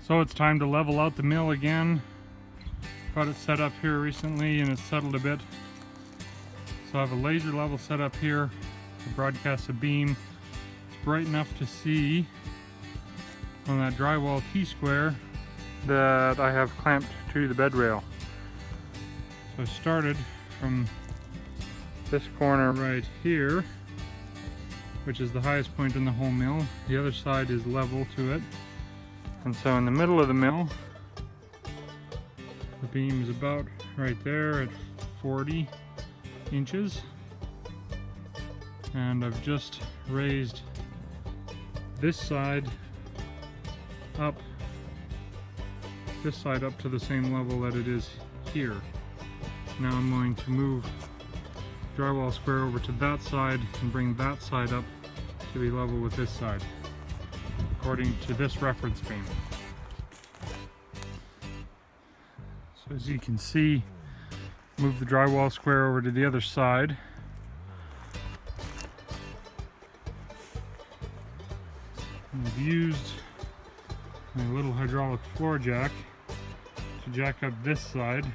So it's time to level out the mill again. Got it set up here recently and it's settled a bit. So I have a laser level set up here to broadcast a beam. It's bright enough to see on that drywall T-square that I have clamped to the bed rail. So I started from this corner right here, which is the highest point in the whole mill. The other side is level to it. And so in the middle of the mill, the beam is about right there at 40 inches. And I've just raised this side up to the same level that it is here. Now I'm going to move drywall square over to that side and bring that side up to be level with this side, according to this reference beam. So as you can see, move the drywall square over to the other side. And I've used my little hydraulic floor jack to jack up this side.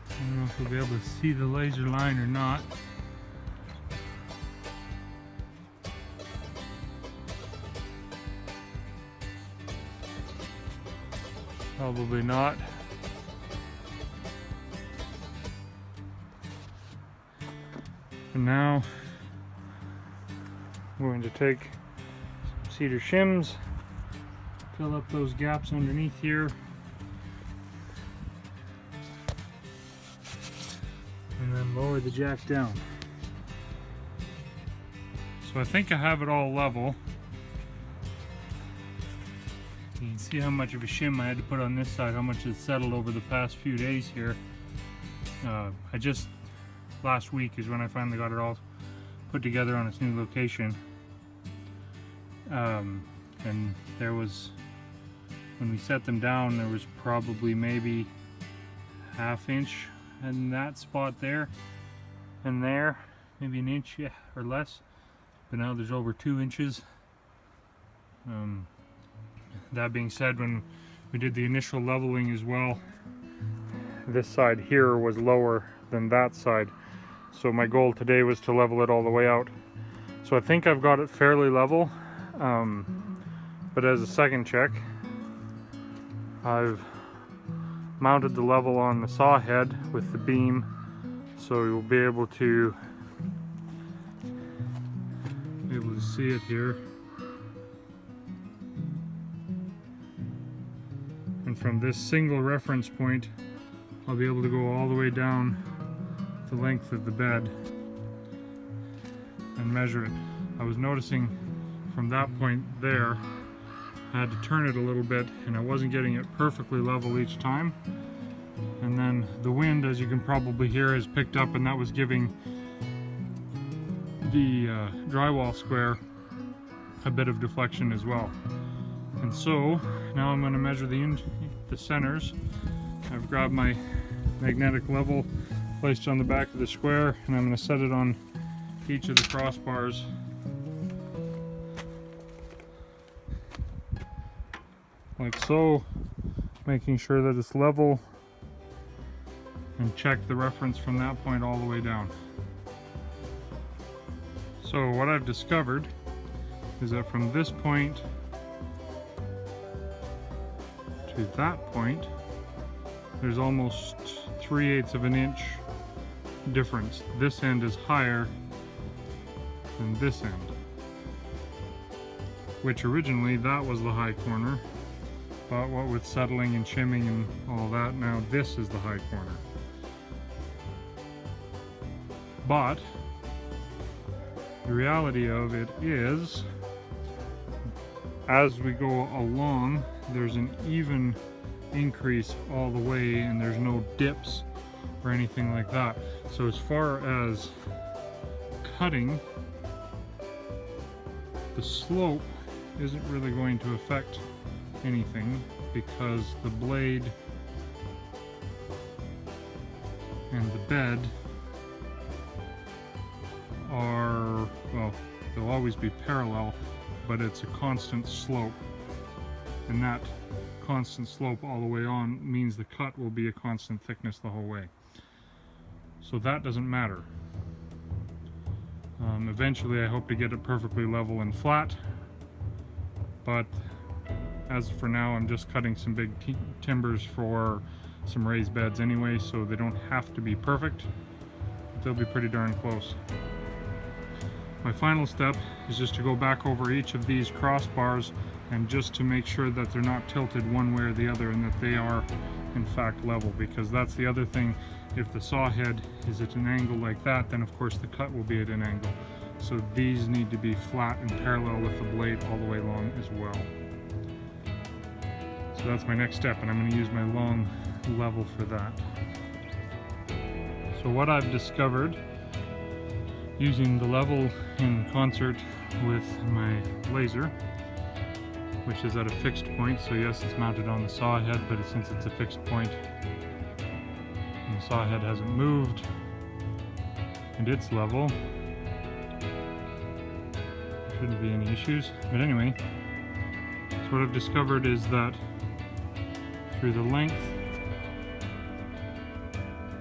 I don't know if you'll be able to see the laser line or not. Probably not. And now I'm going to take some cedar shims, fill up those gaps underneath here, and then lower the jack down. So I think I have it all level. You can see how much of a shim I had to put on this side, how much it's settled over the past few days here. Last week is when I finally got it all put together on its new location. And there was, when we set them down, there was probably maybe ½ inch in that spot there and there, maybe an inch or less, but now there's over 2 inches. That being said, when we did the initial leveling as well, this side here was lower than that side. So my goal today was to level it all the way out. So I think I've got it fairly level, but as a second check, I've mounted the level on the saw head with the beam, so you'll be able to see it here. And from this single reference point, I'll be able to go all the way down the length of the bed and measure it. I was noticing from that point there, I had to turn it a little bit and I wasn't getting it perfectly level each time. And then the wind, as you can probably hear, has picked up, and that was giving the drywall square a bit of deflection as well. And so now I'm going to measure the centers. I've grabbed my magnetic level, placed on the back of the square, and I'm going to set it on each of the crossbars. Like so, making sure that it's level, and check the reference from that point all the way down. So what I've discovered is that from this point to that point, there's almost 3/8 of an inch difference. This end is higher than this end, which originally that was the high corner, but what with settling and shimming and all that, now this is the high corner. But the reality of it is, as we go along, there's an even increase all the way, and there's no dips or anything like that. So as far as cutting, the slope isn't really going to affect anything, because the blade and the bed are, well, They'll always be parallel, but it's a constant slope. And that constant slope all the way on means the cut will be a constant thickness the whole way. So that doesn't matter. Eventually I hope to get it perfectly level and flat, but as for now I'm just cutting some big timbers for some raised beds anyway, so they don't have to be perfect, but they'll be pretty darn close. My final step is just to go back over each of these crossbars and just to make sure that they're not tilted one way or the other and that they are in fact level, because that's the other thing. If the saw head is at an angle like that, then of course the cut will be at an angle. So these need to be flat and parallel with the blade all the way along as well. So that's my next step, and I'm going to use my long level for that. So what I've discovered using the level in concert with my laser, which is at a fixed point, so yes, it's mounted on the saw head, but since it's a fixed point and the saw head hasn't moved and it's level, shouldn't be any issues. But anyway, so what I've discovered is that through the length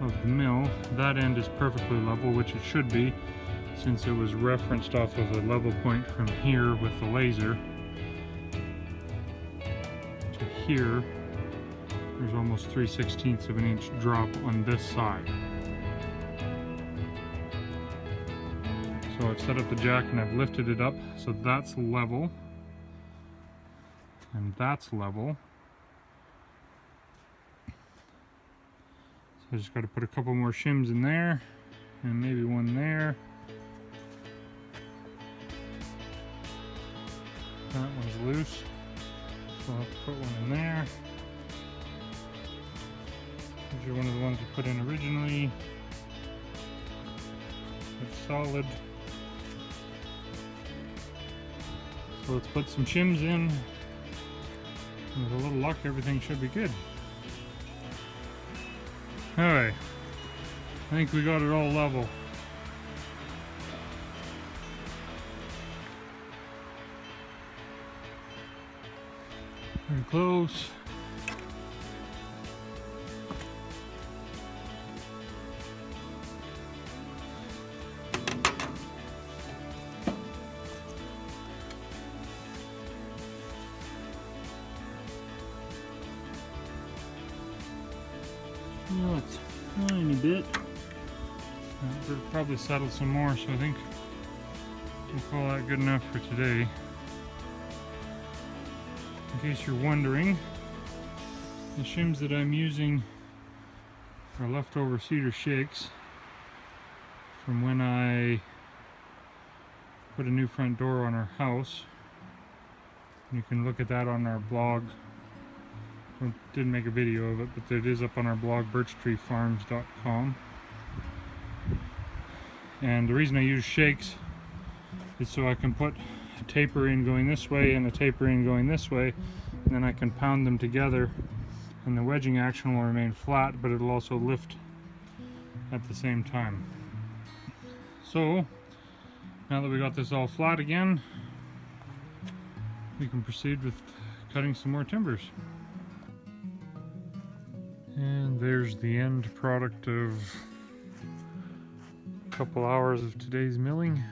of the mill, that end is perfectly level, which it should be, since it was referenced off of a level point from here with the laser to here. There's almost 3/16 of an inch drop on this side. So I've set up the jack and I've lifted it up, so that's level and that's level. So I just got to put a couple more shims in there and maybe one there. That one's loose, so I'll have to put one in there. These are one of the ones we put in originally. It's solid. So let's put some shims in. And with a little luck, everything should be good. Alright, I think we got it all level. Pretty close. Well, it's a tiny bit. We'll probably settle some more, so I think we'll call that good enough for today. In case you're wondering, the shims that I'm using are leftover cedar shakes from when I put a new front door on our house. You can look at that on our blog. I didn't make a video of it, but it is up on our blog, birchtreefarms.com. And the reason I use shakes is so I can put a taper in going this way and a taper in going this way, and then I can pound them together and the wedging action will remain flat, but it'll also lift at the same time. So now that we got this all flat again, we can proceed with cutting some more timbers. And there's the end product of a couple hours of today's milling.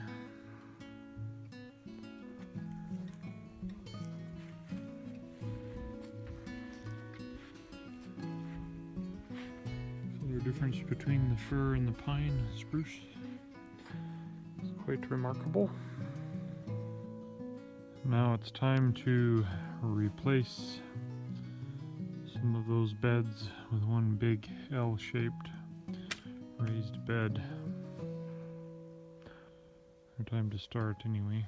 The difference between the fir and the pine spruce is quite remarkable. Now it's time to replace some of those beds with one big L-shaped raised bed. Time to start anyway.